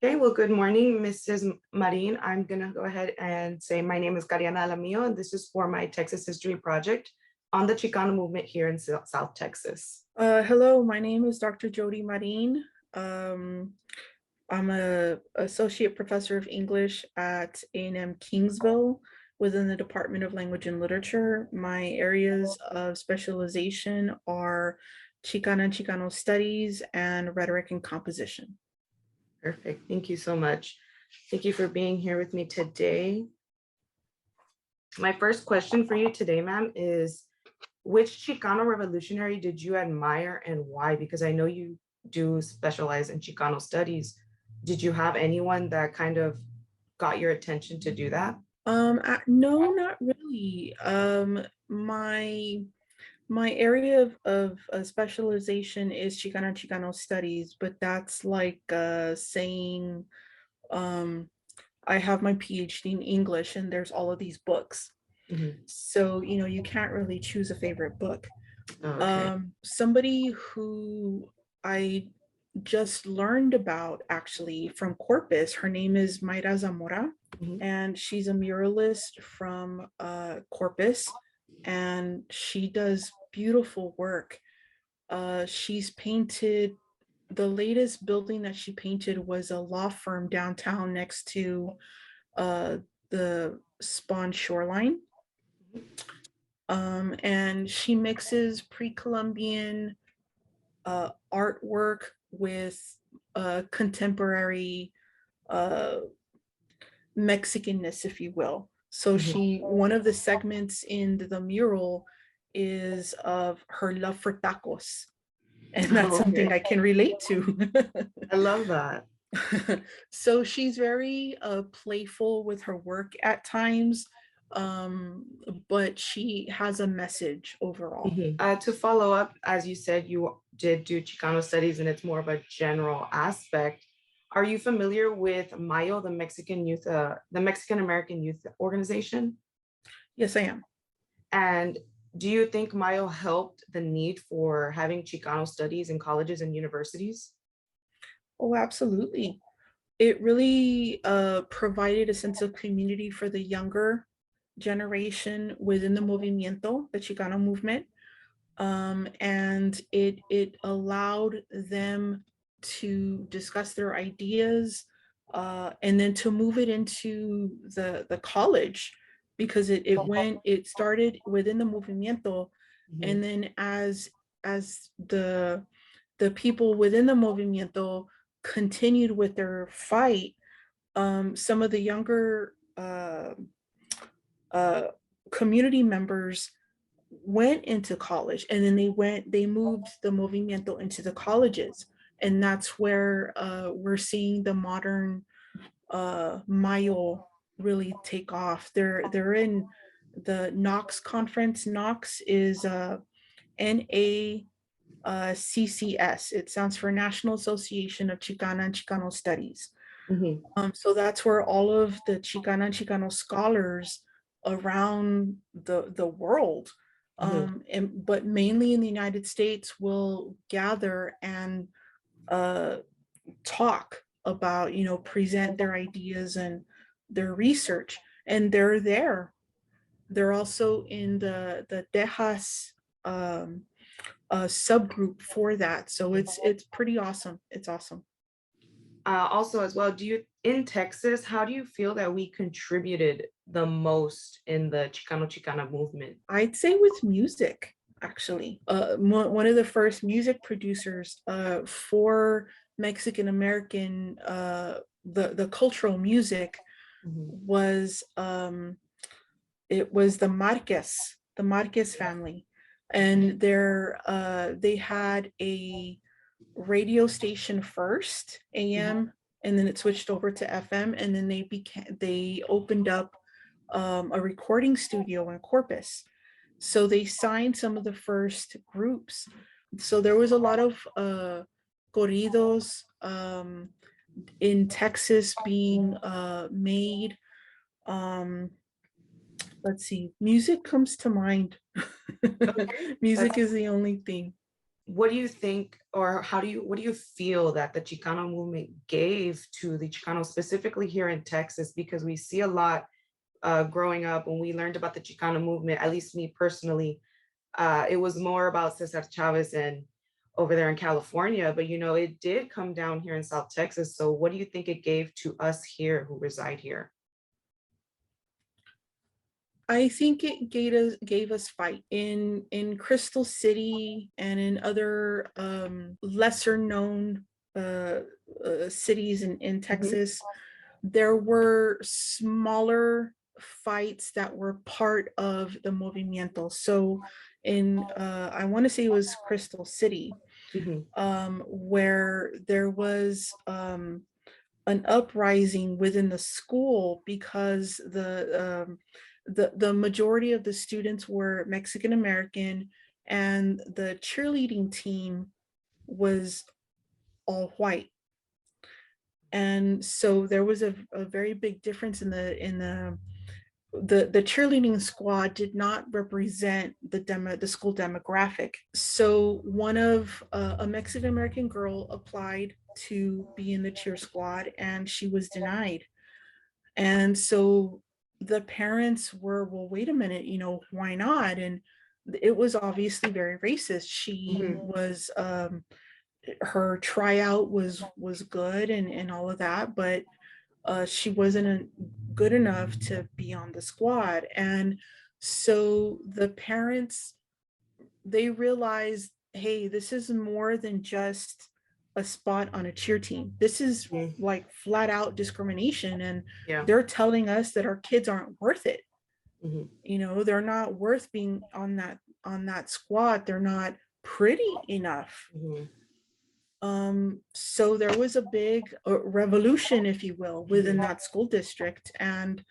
Okay, well, good morning, Mrs. Morin. I'm going to go ahead and say my name is Cariana Alamio, and this is for my Texas History Project on the Chicano movement here in South Texas. Hello, my name is Dr. Jody Marin. Um, I'm a associate professor of English at A&M Kingsville within the Department of Language and Literature. My areas of specialization are Chicana and Chicano studies and rhetoric and composition. Perfect. Thank you so much. Thank you for being here with me today. My first question for you today, ma'am, is which Chicano revolutionary did you admire and why? Because I know you do specialize in Chicano studies. Did you have anyone that kind of got your attention to do that? No, not really. My area of specialization is Chicano and Chicano studies, but that's like saying um, I have my PhD in English and there's all of these books. Mhm. So, you can't really choose a favorite book. Oh, okay. Somebody who I just learned about actually from Corpus, her name is Mayra Zamora, Mhm. and she's a muralist from Corpus, and she does beautiful work. She's painted the latest building that she painted was a law firm downtown next to uh, the Spawn shoreline. And she mixes pre-Columbian artwork with contemporary uh, Mexicanness, if you will. So Mhm. one of the segments in the mural is of her love for tacos, and that's Oh, something okay. I can relate to. I love that. So she's very playful with her work at times, but she has a message overall. To follow up, as you said, you did do Chicano studies and it's more of a general aspect. Are you familiar with Mayo, the Mexican American Youth Organization? Yes, I am. And do you think Mayo helped the need for having Chicano studies in colleges and universities? Oh, absolutely. It really provided a sense of community for the younger generation within the movimiento, the Chicano movement, and it allowed them to discuss their ideas, and then to move it into the college, because it started within the movimiento, Mhm. and then as the people within the movimiento continued with their fight, some of the younger uh, community members went into college, and then they moved the movimiento into the colleges, and that's where we're seeing the modern Mayo really take off. They're in the Knox conference. Knox is NACCS. It stands for National Association of Chicana and Chicano Studies. Mhm. So that's where all of the Chicana and Chicano scholars around the world, Mhm. but mainly in the United States, will gather and uh, talk about, present their ideas and their research. And they're there. They're also in the Tejas subgroup for that. So it's pretty awesome. It's awesome. Also, as well, in Texas, how do you feel that we contributed the most in the Chicana movement? I'd say with music, actually. One of the first music producers for Mexican American, the cultural music, Mhm. was it was the Marquez family, and they had a radio station first, Mhm. AM, and then it switched over to FM, and then they opened up a recording studio in Corpus. So they signed some of the first groups. So there was a lot of corridos in Texas being made. Um, let's see, music comes to mind. Okay, Music that's is the only thing. what do you think, or what do you feel that the Chicano movement gave to the Chicano, specifically here in Texas? Because we see a lot growing up when we learned about the Chicano movement, at least me personally, it was more about Cesar Chavez and over there in California, but it did come down here in South Texas. So what do you think it gave to us here who reside here? I think it gave us fight in Crystal City and in other lesser known cities in Mhm, Texas. There were smaller fights that were part of the movimiento. So in I want to say it was Crystal City, mhm, where there was an uprising within the school because the majority of the students were Mexican American, and the cheerleading team was all white. And so there was a very big difference in the cheerleading squad did not represent the school demographic. So one of a Mexican American girl applied to be in the cheer squad, and she was denied. And so the parents were, well, wait a minute, why not? And it was obviously very racist. She mhm, was her tryout was good and all of that, but she wasn't good enough to be on the squad. And so the parents, they realized, hey, this is more than just a spot on a cheer team. This is mhm. like flat out discrimination. And Yeah. they're telling us that our kids aren't worth it. Mhm, They're not worth being on that squad. They're not pretty enough. mhm, So there was a big revolution, if you will, within mhm, that school district. And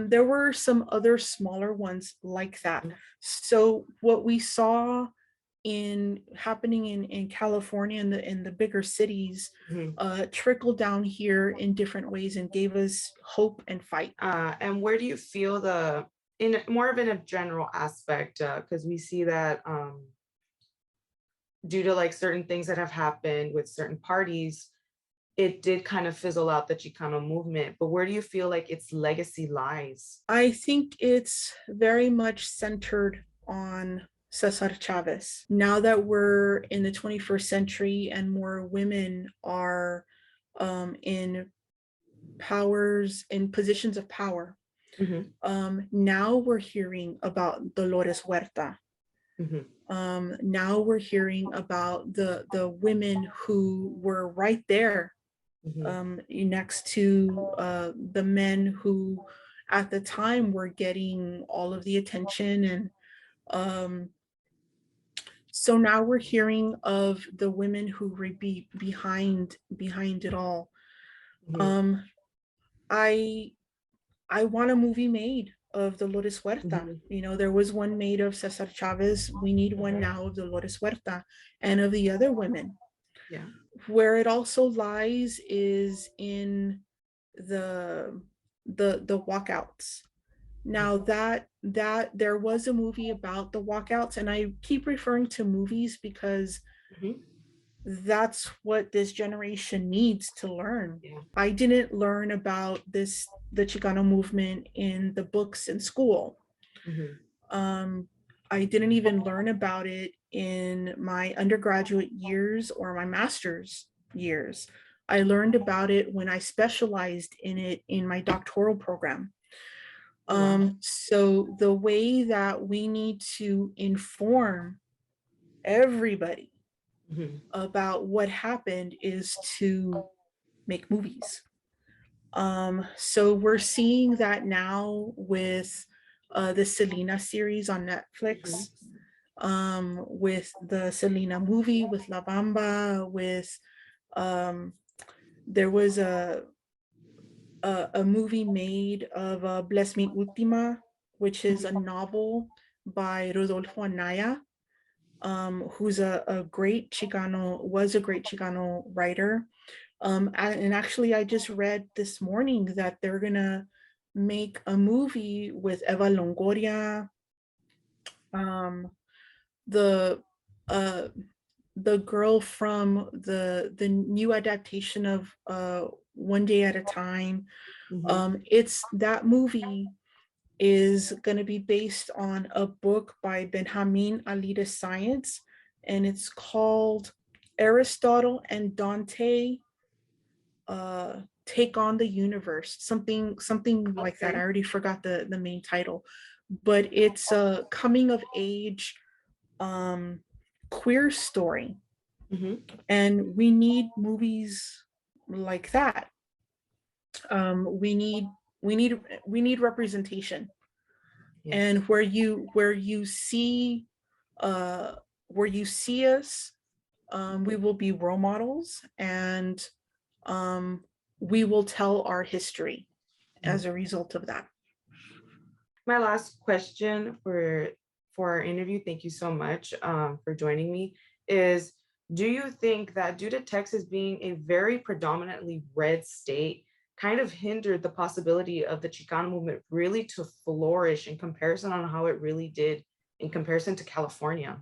there were some other smaller ones like that. So what we saw in happening in California, in the bigger cities, mhm. trickled down here in different ways and gave us hope and fight. And where do you feel in more of in a general aspect, because we see that due to like certain things that have happened with certain parties, it did kind of fizzle out the Chicano movement. But where do you feel like its legacy lies? I think it's very much centered on Cesar Chavez. Now that we're in the 21st century and more women are in positions of power, Mhm, now we're hearing about Dolores Huerta. mhm, Now we're hearing about the women who were right there mhm, next to the men who at the time were getting all of the attention. And um, so now we're hearing of the women who would be behind it all. mhm, um, i I want a movie made of Dolores Huerta. mhm. There was one made of Cesar Chavez. We need one now of Dolores Huerta and of the other women. Yeah. Where it also lies is in the the walkouts. Mhm, Now that there was a movie about the walkouts, and I keep referring to movies because mhm. that's what this generation needs to learn. Yeah. I didn't learn about the Chicano movement in the books in school. Mhm, Um, I didn't even learn about it in my undergraduate years or my master's years. I learned about it when I specialized in it in my doctoral program. Oh, wow. So the way that we need to inform everybody Mhm, about what happened is to make movies. So we're seeing that now with the Selena series on mhm, Netflix, with the Selena movie, with La Bamba, with um, there was a movie made of Bless Me Ultima, which is a mhm, novel by Rodolfo Anaya, who's a great Chicano, was a great Chicano writer. And actually, I just read this morning that they're gonna make a movie with Eva Longoria, um, the uh, the girl from the new adaptation of One Day at a Time. Mhm. It's that movie is going to be based on a book by Benjamin Alida Science, and it's called Aristotle and Dante Take on the Universe, something like that. I Okay. already forgot the main title, but it's a coming of age um, queer story, Mhm. and we need movies like that. We need we need we need representation, Yes. and where you see uh where you see us, we will be role models, and um we will tell our history Mhm. as a result of that. My last question for our interview, thank you so much for joining me, is do you think that due to Texas being a very predominantly red state, kind of hindered the possibility of the Chicano movement really to flourish in comparison on how it really did in comparison to California?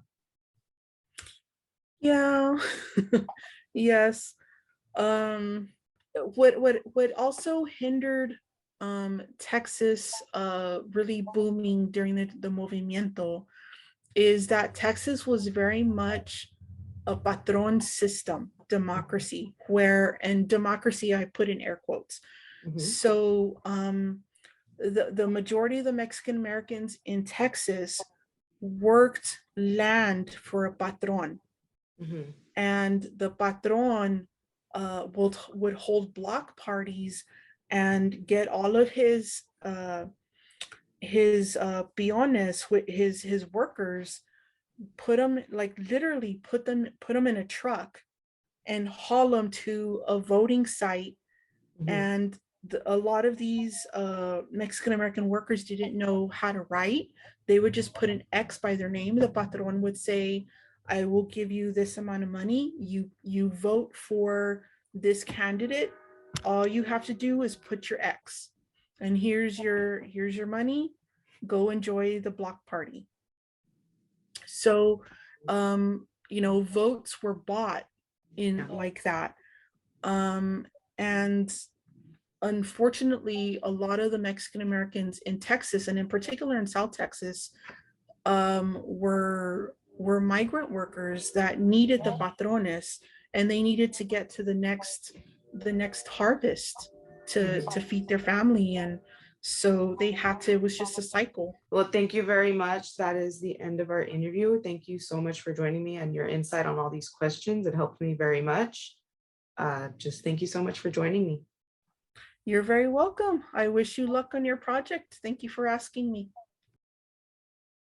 Yeah. Yes. um what also hindered Texas really booming during the movimiento is that Texas was very much a patron system democracy, where, and democracy I put in air quotes. Mhm. So the majority of the Mexican Americans in Texas worked land for a patron, Mhm. and the patron would hold block parties and get all of his peones, with his workers, put them, like literally put them in a truck and haul them to a voting site. Mhm. And a lot of these Mexican American workers didn't know how to write. They would just put an X by their name. The patron would say, "I will give you this amount of money. You vote for this candidate. All you have to do is put your X, and here's your money. Go enjoy the block party." So, votes were bought in Yeah. like that. And unfortunately, a lot of the Mexican Americans in Texas, and in particular in South Texas, were migrant workers that needed the patrones, and they needed to get to the next harvest to Mhm. feed their family, and so they had to. It was just a cycle. Well, thank you very much. That is the end of our interview. Thank you so much for joining me and your insight on all these questions. It helped me very much. Just thank you so much for joining me. You're very welcome. I wish you luck on your project. Thank you for asking me.